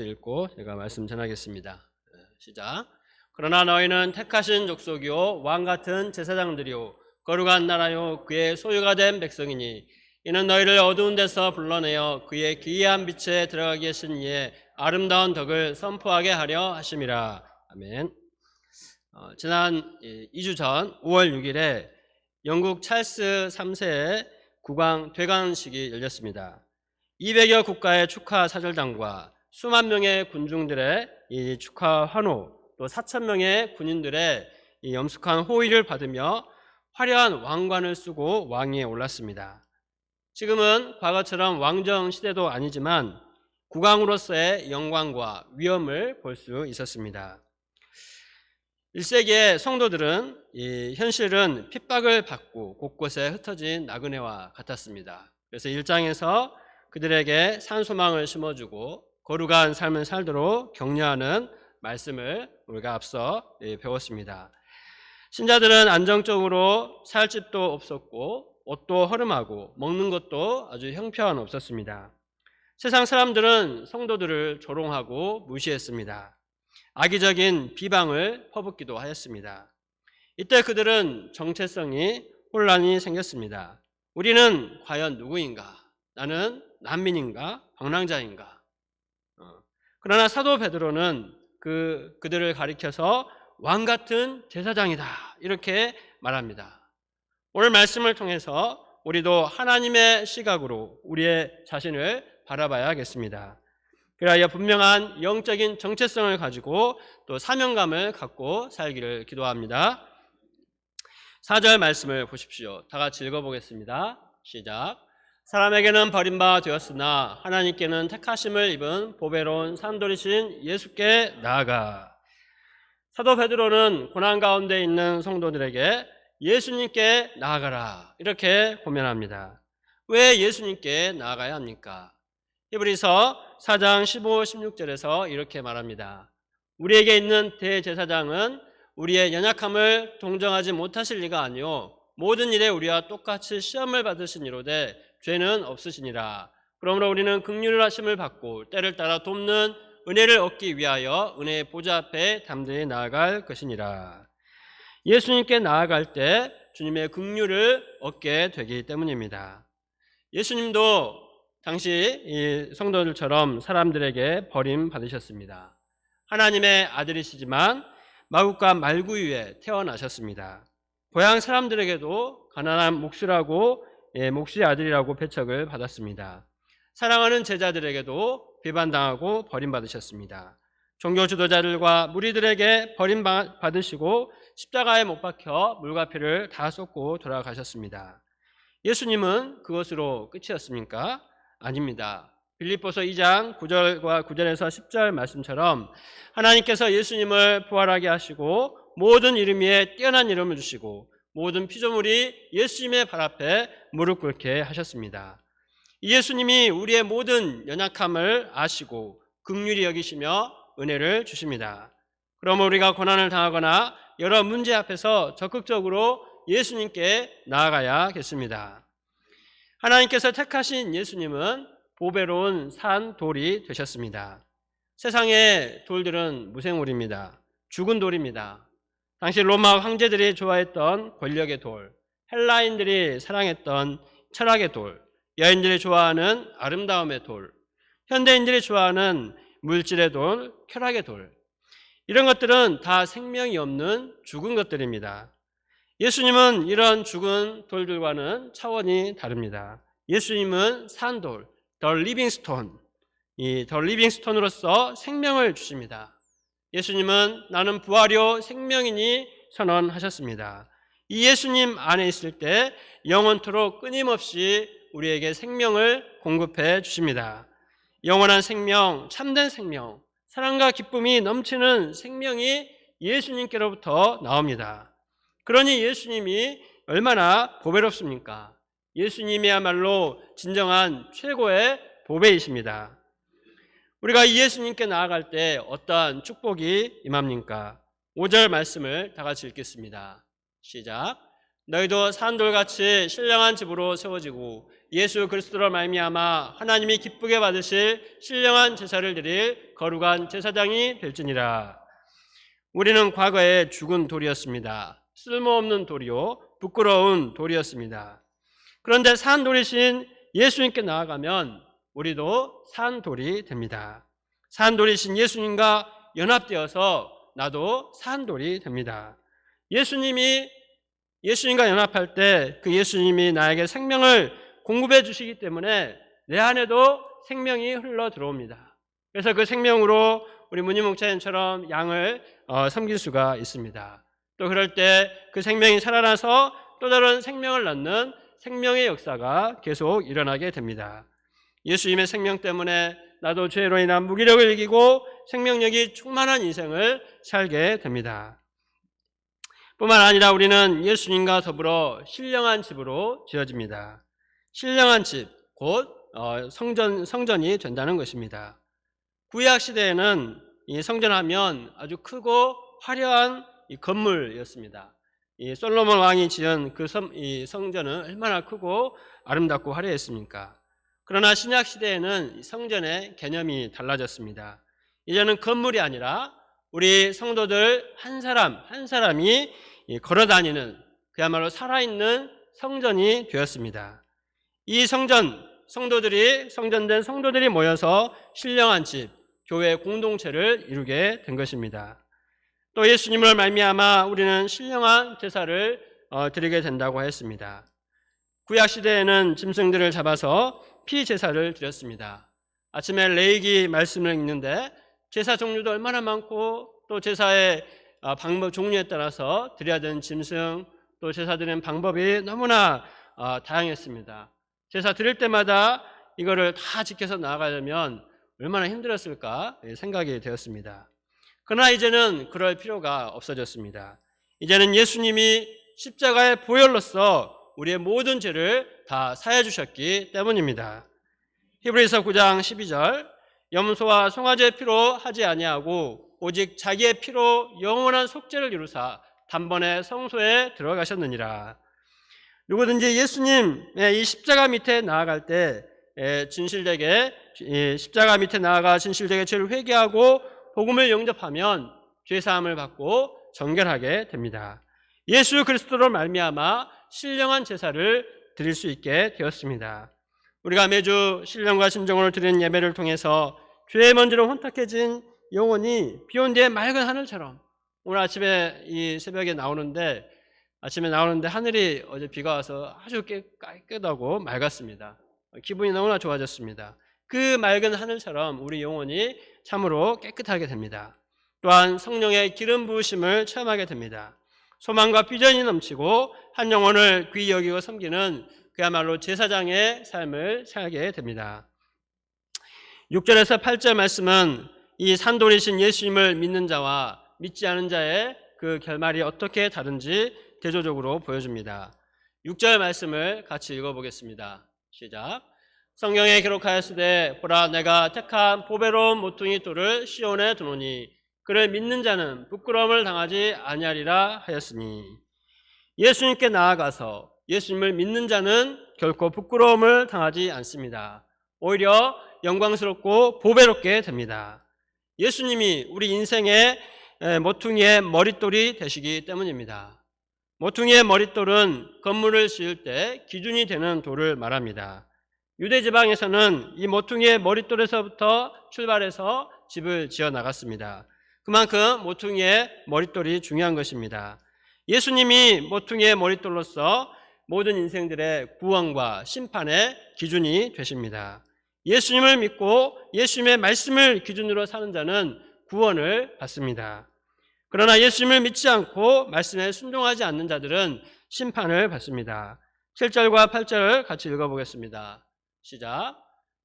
읽고 제가 말씀 전하겠습니다. 시작. 그러나 너희는 택하신 족속이요 왕같은 제사장들이요 거룩한 나라요 그의 소유가 된 백성이니 이는 너희를 어두운 데서 불러내어 그의 기이한 빛에 들어가게 하신 이의 아름다운 덕을 선포하게 하려 하심이라. 아멘. 지난 2주 전 5월 6일에 영국 찰스 3세의 국왕 퇴관식이 열렸습니다. 200여 국가의 축하 사절단과 수만 명의 군중들의 이 축하 환호, 또 4,000명의 군인들의 이 엄숙한 호의를 받으며 화려한 왕관을 쓰고 왕위에 올랐습니다. 지금은 과거처럼 왕정 시대도 아니지만 국왕으로서의 영광과 위엄을 볼 수 있었습니다. 1세기의 성도들은 현실은 핍박을 받고 곳곳에 흩어진 나그네와 같았습니다. 그래서 1장에서 그들에게 산소망을 심어주고 거룩한 삶을 살도록 격려하는 말씀을 우리가 앞서 배웠습니다. 신자들은 안정적으로 살 집도 없었고 옷도 허름하고 먹는 것도 아주 형편없었습니다. 세상 사람들은 성도들을 조롱하고 무시했습니다. 악의적인 비방을 퍼붓기도 하였습니다. 이때 그들은 정체성이 혼란이 생겼습니다. 우리는 과연 누구인가? 나는 난민인가? 방랑자인가? 그러나 사도 베드로는 그들을 가리켜서 왕같은 제사장이다 이렇게 말합니다. 오늘 말씀을 통해서 우리도 하나님의 시각으로 우리의 자신을 바라봐야겠습니다. 그래야 분명한 영적인 정체성을 가지고 또 사명감을 갖고 살기를 기도합니다. 4절 말씀을 보십시오. 다 같이 읽어보겠습니다. 시작. 사람에게는 버림바 되었으나 하나님께는 택하심을 입은 보배로운 산돌이신 예수께 나아가. 사도 베드로는 고난 가운데 있는 성도들에게 예수님께 나아가라 이렇게 고면합니다. 왜 예수님께 나아가야 합니까? 히브리서 4장 15, 16절에서 이렇게 말합니다. 우리에게 있는 대제사장은 우리의 연약함을 동정하지 못하실 리가 아니요 모든 일에 우리와 똑같이 시험을 받으신 이로되 죄는 없으시니라. 그러므로 우리는 긍휼을 하심을 받고 때를 따라 돕는 은혜를 얻기 위하여 은혜의 보좌 앞에 담대히 나아갈 것이니라. 예수님께 나아갈 때 주님의 긍휼을 얻게 되기 때문입니다. 예수님도 당시 이 성도들처럼 사람들에게 버림받으셨습니다. 하나님의 아들이시지만 마국과 말구유에 태어나셨습니다. 고향 사람들에게도 가난한 목수라고 목수의 아들이라고 배척을 받았습니다. 사랑하는 제자들에게도 비판당하고 버림받으셨습니다. 종교 지도자들과 무리들에게 버림받으시고 십자가에 못 박혀 물과 피를 다 쏟고 돌아가셨습니다. 예수님은 그것으로 끝이었습니까? 아닙니다. 빌립보서 2장 9절과 9절에서 10절 말씀처럼 하나님께서 예수님을 부활하게 하시고 모든 이름 위에 뛰어난 이름을 주시고 모든 피조물이 예수님의 발 앞에 무릎 꿇게 하셨습니다. 예수님이 우리의 모든 연약함을 아시고 긍휼히 여기시며 은혜를 주십니다. 그러면 우리가 고난을 당하거나 여러 문제 앞에서 적극적으로 예수님께 나아가야겠습니다. 하나님께서 택하신 예수님은 보배로운 산 돌이 되셨습니다. 세상의 돌들은 무생물입니다. 죽은 돌입니다. 당시 로마 황제들이 좋아했던 권력의 돌, 헬라인들이 사랑했던 철학의 돌, 여인들이 좋아하는 아름다움의 돌, 현대인들이 좋아하는 물질의 돌, 쾌락의 돌, 이런 것들은 다 생명이 없는 죽은 것들입니다. 예수님은 이런 죽은 돌들과는 차원이 다릅니다. 예수님은 산돌, 더 리빙스톤, 더 리빙스톤으로서 생명을 주십니다. 예수님은 나는 부활이요 생명이니 선언하셨습니다. 이 예수님 안에 있을 때 영원토록 끊임없이 우리에게 생명을 공급해 주십니다. 영원한 생명, 참된 생명, 사랑과 기쁨이 넘치는 생명이 예수님께로부터 나옵니다. 그러니 예수님이 얼마나 보배롭습니까? 예수님이야말로 진정한 최고의 보배이십니다. 우리가 이 예수님께 나아갈 때 어떠한 축복이 임합니까? 5절 말씀을 다 같이 읽겠습니다. 시작. 너희도 산돌같이 신령한 집으로 세워지고 예수 그리스도로 말미암아 하나님이 기쁘게 받으실 신령한 제사를 드릴 거룩한 제사장이 될지니라. 우리는 과거에 죽은 돌이었습니다. 쓸모없는 돌이요 부끄러운 돌이었습니다. 그런데 산 돌이신 예수님께 나아가면 우리도 산 돌이 됩니다. 산 돌이신 예수님과 연합되어서 나도 산 돌이 됩니다. 예수님과 연합할 때 그 예수님이 나에게 생명을 공급해 주시기 때문에 내 안에도 생명이 흘러 들어옵니다. 그래서 그 생명으로 우리 문희 목사님처럼 양을 섬길 수가 있습니다. 또 그럴 때 그 생명이 살아나서 또 다른 생명을 낳는 생명의 역사가 계속 일어나게 됩니다. 예수님의 생명 때문에 나도 죄로 인한 무기력을 이기고 생명력이 충만한 인생을 살게 됩니다. 뿐만 아니라 우리는 예수님과 더불어 신령한 집으로 지어집니다. 신령한 집, 곧 성전이 된다는 것입니다. 구약 시대에는 이 성전하면 아주 크고 화려한 이 건물이었습니다. 이 솔로몬 왕이 지은 이 성전은 얼마나 크고 아름답고 화려했습니까? 그러나 신약 시대에는 성전의 개념이 달라졌습니다. 이제는 건물이 아니라 우리 성도들 한 사람 한 사람이 걸어다니는 그야말로 살아있는 성전이 되었습니다. 이 성전된 성도들이 모여서 신령한 집, 교회 공동체를 이루게 된 것입니다. 또 예수님을 말미암아 우리는 신령한 제사를 드리게 된다고 했습니다. 구약 시대에는 짐승들을 잡아서 피 제사를 드렸습니다. 아침에 레위기 말씀을 읽는데 제사 종류도 얼마나 많고 또 제사의 방법 종류에 따라서 드려야 되는 짐승 또 제사 드리는 방법이 너무나 다양했습니다. 제사 드릴 때마다 이거를 다 지켜서 나아가려면 얼마나 힘들었을까 생각이 되었습니다. 그러나 이제는 그럴 필요가 없어졌습니다. 이제는 예수님이 십자가의 보혈로서 우리의 모든 죄를 다 사해 주셨기 때문입니다. 히브리서 9장 12절 염소와 송아지의 피로 하지 아니하고 오직 자기의 피로 영원한 속죄를 이루사 단번에 성소에 들어가셨느니라. 누구든지 예수님의 이 십자가 밑에 나아갈 때 십자가 밑에 나아가 진실되게 죄를 회개하고 복음을 영접하면 죄사함을 받고 정결하게 됩니다. 예수 그리스도로 말미암아 신령한 제사를 드릴 수 있게 되었습니다. 우리가 매주 신령과 진정으로 드리는 예배를 통해서 죄의 먼지로 혼탁해진 영혼이 비온 뒤에 맑은 하늘처럼 오늘 아침에 이 새벽에 아침에 나오는데 하늘이 어제 비가 와서 아주 깨끗하고 맑았습니다. 기분이 너무나 좋아졌습니다. 그 맑은 하늘처럼 우리 영혼이 참으로 깨끗하게 됩니다. 또한 성령의 기름 부으심을 체험하게 됩니다. 소망과 비전이 넘치고 한 영혼을 귀히 여기고 섬기는 그야말로 제사장의 삶을 살게 됩니다. 6절에서 8절 말씀은 이 산돌이신 예수님을 믿는 자와 믿지 않은 자의 그 결말이 어떻게 다른지 대조적으로 보여줍니다. 6절 말씀을 같이 읽어보겠습니다. 시작. 성경에 기록하였으되 보라 내가 택한 보배로운 모퉁이 돌을 시온에 두노니 그를 믿는 자는 부끄러움을 당하지 아니하리라 하였으니 예수님께 나아가서 예수님을 믿는 자는 결코 부끄러움을 당하지 않습니다. 오히려 영광스럽고 보배롭게 됩니다. 예수님이 우리 인생의 모퉁이의 머릿돌이 되시기 때문입니다. 모퉁이의 머릿돌은 건물을 지을 때 기준이 되는 돌을 말합니다. 유대 지방에서는 이 모퉁이의 머릿돌에서부터 출발해서 집을 지어 나갔습니다. 그만큼 모퉁이의 머릿돌이 중요한 것입니다. 예수님이 모퉁이의 머릿돌로서 모든 인생들의 구원과 심판의 기준이 되십니다. 예수님을 믿고 예수님의 말씀을 기준으로 사는 자는 구원을 받습니다. 그러나 예수님을 믿지 않고 말씀에 순종하지 않는 자들은 심판을 받습니다. 7절과 8절을 같이 읽어보겠습니다. 시작.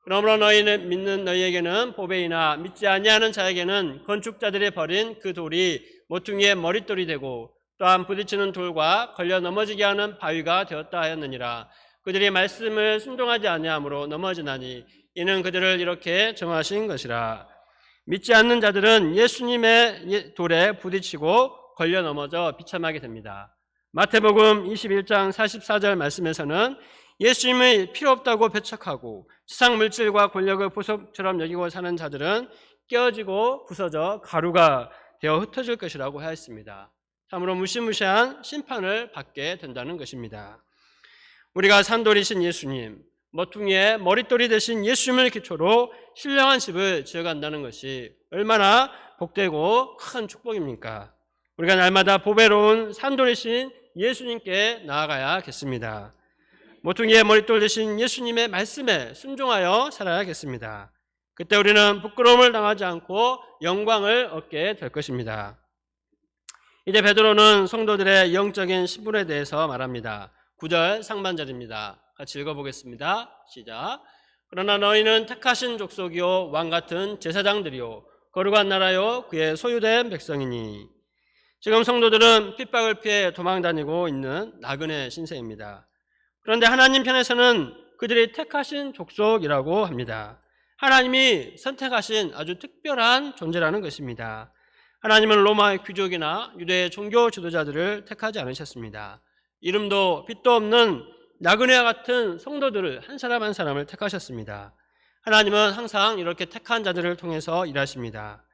그러므로 너희는 믿는 너희에게는 보배이나 믿지 아니하는 자에게는 건축자들이 버린 그 돌이 모퉁이의 머릿돌이 되고 또한 부딪히는 돌과 걸려 넘어지게 하는 바위가 되었다 하였느니라. 그들이 말씀을 순종하지 아니하므로 넘어지나니 이는 그들을 이렇게 정하신 것이라. 믿지 않는 자들은 예수님의 돌에 부딪히고 걸려 넘어져 비참하게 됩니다. 마태복음 21장 44절 말씀에서는 예수님이 필요 없다고 배척하고 세상 물질과 권력을 보석처럼 여기고 사는 자들은 깨어지고 부서져 가루가 되어 흩어질 것이라고 하였습니다. 참으로 무시무시한 심판을 받게 된다는 것입니다. 우리가 산돌이신 예수님, 머퉁이의 머릿돌이 되신 예수님을 기초로 신령한 집을 지어간다는 것이 얼마나 복되고 큰 축복입니까? 우리가 날마다 보배로운 산돌이신 예수님께 나아가야겠습니다. 모퉁이의 머릿돌 되신 예수님의 말씀에 순종하여 살아야겠습니다. 그때 우리는 부끄러움을 당하지 않고 영광을 얻게 될 것입니다. 이제 베드로는 성도들의 영적인 신분에 대해서 말합니다. 9절 상반절입니다. 같이 읽어보겠습니다. 시작. 그러나 너희는 택하신 족속이요 왕같은 제사장들이요 거룩한 나라요 그의 소유된 백성이니. 지금 성도들은 핍박을 피해 도망다니고 있는 나그네 신세입니다. 그런데 하나님 편에서는 그들이 택하신 족속이라고 합니다. 하나님이 선택하신 아주 특별한 존재라는 것입니다. 하나님은 로마의 귀족이나 유대의 종교 지도자들을 택하지 않으셨습니다. 이름도 빛도 없는 나그네와 같은 성도들을 한 사람 한 사람을 택하셨습니다. 하나님은 항상 이렇게 택한 자들을 통해서 일하십니다.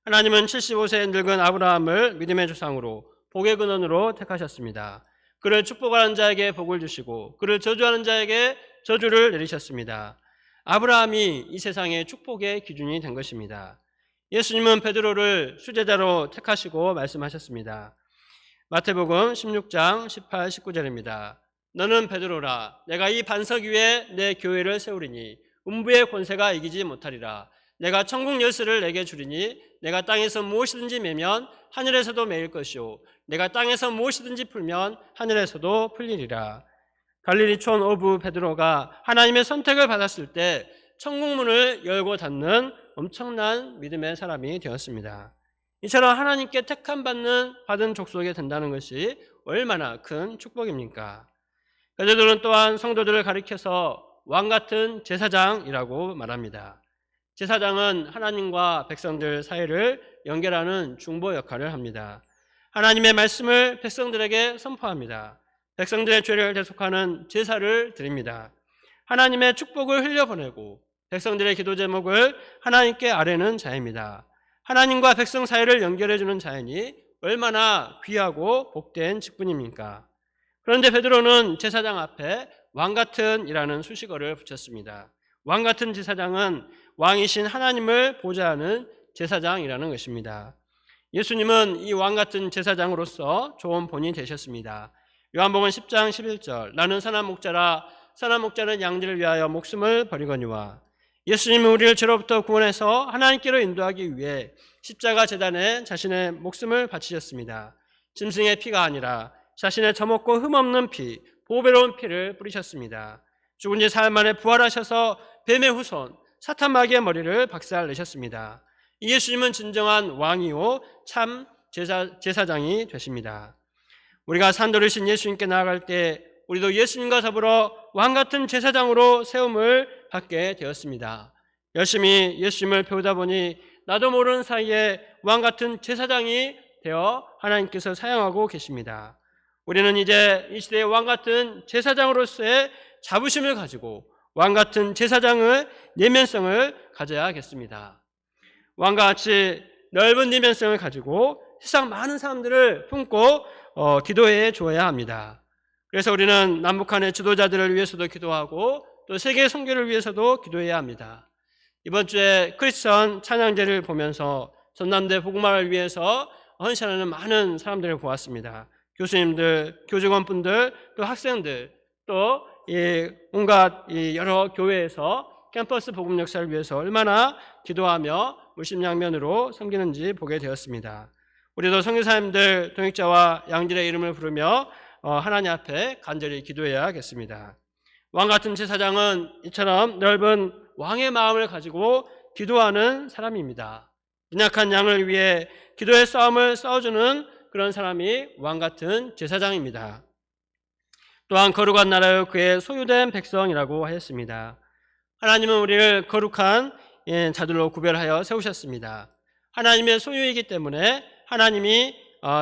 하나님은 75세의 늙은 아브라함을 믿음의 조상으로 복의 근원으로 택하셨습니다. 그를 축복하는 자에게 복을 주시고 그를 저주하는 자에게 저주를 내리셨습니다. 아브라함이 이 세상의 축복의 기준이 된 것입니다. 예수님은 베드로를 수제자로 택하시고 말씀하셨습니다. 마태복음 16장 18, 19절입니다. 너는 베드로라. 내가 이 반석 위에 내 교회를 세우리니 음부의 권세가 이기지 못하리라. 내가 천국 열쇠를 내게 주리니 내가 땅에서 무엇이든지 매면 하늘에서도 매일 것이요 내가 땅에서 무엇이든지 풀면 하늘에서도 풀리리라. 갈릴리촌 오브 베드로가 하나님의 선택을 받았을 때 천국문을 열고 닫는 엄청난 믿음의 사람이 되었습니다. 이처럼 하나님께 택함 받은 족속이 된다는 것이 얼마나 큰 축복입니까? 베드로는 또한 성도들을 가리켜서 왕같은 제사장이라고 말합니다. 제사장은 하나님과 백성들 사이를 연결하는 중보 역할을 합니다. 하나님의 말씀을 백성들에게 선포합니다. 백성들의 죄를 대속하는 제사를 드립니다. 하나님의 축복을 흘려보내고 백성들의 기도 제목을 하나님께 아뢰는 자입니다. 하나님과 백성 사이를 연결해주는 자이니 얼마나 귀하고 복된 직분입니까? 그런데 베드로는 제사장 앞에 왕같은 이라는 수식어를 붙였습니다. 왕같은 제사장은 왕이신 하나님을 보좌하는 제사장이라는 것입니다. 예수님은 이 왕같은 제사장으로서 좋은 본이 되셨습니다. 요한복음 10장 11절 나는 선한 목자라 선한 목자는 양들을 위하여 목숨을 버리거니와. 예수님은 우리를 죄로부터 구원해서 하나님께로 인도하기 위해 십자가 제단에 자신의 목숨을 바치셨습니다. 짐승의 피가 아니라 자신의 젖먹고 흠없는 피, 보배로운 피를 뿌리셨습니다. 죽은 지 사흘 만에 부활하셔서 뱀의 후손 사탄 마귀의 머리를 박살내셨습니다. 이 예수님은 진정한 왕이요 참 제사장이 되십니다. 우리가 산돌이신 예수님께 나아갈 때 우리도 예수님과 더불어 왕같은 제사장으로 세움을 받게 되었습니다. 열심히 예수님을 배우다 보니 나도 모르는 사이에 왕같은 제사장이 되어 하나님께서 사용하고 계십니다. 우리는 이제 이 시대의 왕같은 제사장으로서의 자부심을 가지고 왕같은 제사장의 내면성을 가져야겠습니다. 왕과 같이 넓은 내면성을 가지고 세상 많은 사람들을 품고 기도해 줘야 합니다. 그래서 우리는 남북한의 지도자들을 위해서도 기도하고 또 세계 선교를 위해서도 기도해야 합니다. 이번 주에 크리스천 찬양제를 보면서 전남대 복음화를 위해서 헌신하는 많은 사람들을 보았습니다. 교수님들, 교직원분들, 또 학생들, 또 온갖 여러 교회에서 캠퍼스 복음 역사를 위해서 얼마나 기도하며 물심양면으로 섬기는지 보게 되었습니다. 우리도 선교사님들, 동역자와 양질의 이름을 부르며 하나님 앞에 간절히 기도해야겠습니다. 왕같은 제사장은 이처럼 넓은 왕의 마음을 가지고 기도하는 사람입니다. 연약한 양을 위해 기도의 싸움을 싸워주는 그런 사람이 왕같은 제사장입니다. 또한 거룩한 나라요 그의 소유된 백성이라고 하였습니다. 하나님은 우리를 거룩한 자들로 구별하여 세우셨습니다. 하나님의 소유이기 때문에 하나님이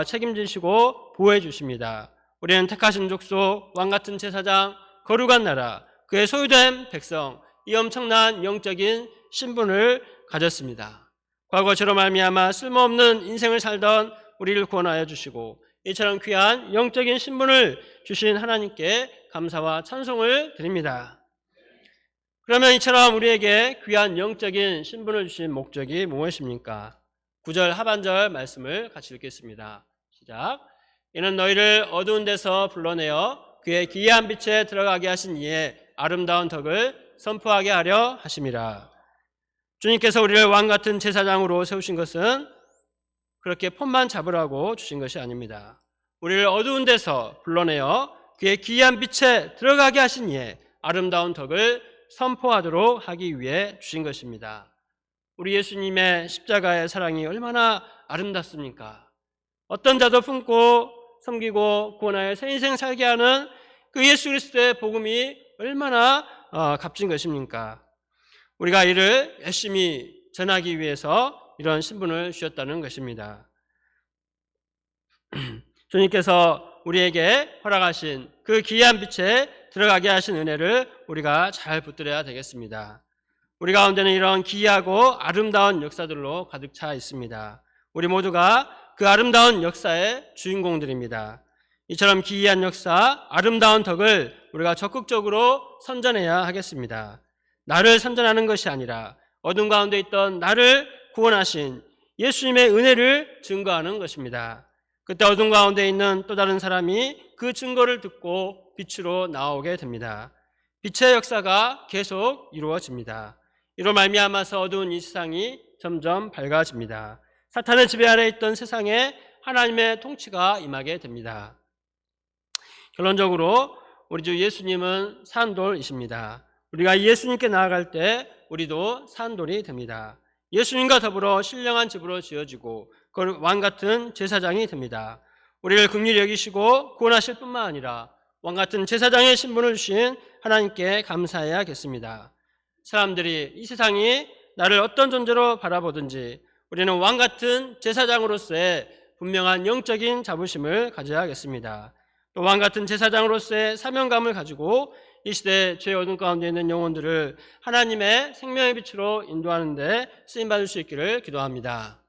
책임지시고 보호해 주십니다. 우리는 택하신 족속, 왕같은 제사장, 거룩한 나라, 그의 소유된 백성, 이 엄청난 영적인 신분을 가졌습니다. 과거처럼 말미암아 쓸모없는 인생을 살던 우리를 구원하여 주시고 이처럼 귀한 영적인 신분을 주신 하나님께 감사와 찬송을 드립니다. 그러면 이처럼 우리에게 귀한 영적인 신분을 주신 목적이 무엇입니까? 9절 하반절 말씀을 같이 읽겠습니다. 시작. 이는 너희를 어두운 데서 불러내어 그의 기이한 빛에 들어가게 하신 이의 아름다운 덕을 선포하게 하려 하심이라. 주님께서 우리를 왕같은 제사장으로 세우신 것은 그렇게 폰만 잡으라고 주신 것이 아닙니다. 우리를 어두운 데서 불러내어 그의 기이한 빛에 들어가게 하신 이의 아름다운 덕을 선포하도록 하기 위해 주신 것입니다. 우리 예수님의 십자가의 사랑이 얼마나 아름답습니까? 어떤 자도 품고 섬기고 구원하여 새 인생 살게 하는 그 예수 그리스도의 복음이 얼마나 값진 것입니까? 우리가 이를 열심히 전하기 위해서 이런 신분을 주셨다는 것입니다. 주님께서 우리에게 허락하신 그 기이한 빛에 들어가게 하신 은혜를 우리가 잘 붙들어야 되겠습니다. 우리 가운데는 이런 기이하고 아름다운 역사들로 가득 차 있습니다. 우리 모두가 그 아름다운 역사의 주인공들입니다. 이처럼 기이한 역사, 아름다운 덕을 우리가 적극적으로 선전해야 하겠습니다. 나를 선전하는 것이 아니라 어둠 가운데 있던 나를 구원하신 예수님의 은혜를 증거하는 것입니다. 그때 어둠 가운데 있는 또 다른 사람이 그 증거를 듣고 빛으로 나오게 됩니다. 빛의 역사가 계속 이루어집니다. 이로 말미암아서 어두운 이 세상이 점점 밝아집니다. 사탄의 지배 아래 있던 세상에 하나님의 통치가 임하게 됩니다. 결론적으로 우리 주 예수님은 산돌이십니다. 우리가 예수님께 나아갈 때 우리도 산돌이 됩니다. 예수님과 더불어 신령한 집으로 지어지고 왕같은 제사장이 됩니다. 우리를 긍휼히 여기시고 구원하실 뿐만 아니라 왕같은 제사장의 신분을 주신 하나님께 감사해야겠습니다. 사람들이 이 세상이 나를 어떤 존재로 바라보든지 우리는 왕같은 제사장으로서의 분명한 영적인 자부심을 가져야겠습니다. 또 왕같은 제사장으로서의 사명감을 가지고 이 시대 죄의 어둠 가운데 있는 영혼들을 하나님의 생명의 빛으로 인도하는 데 쓰임받을 수 있기를 기도합니다.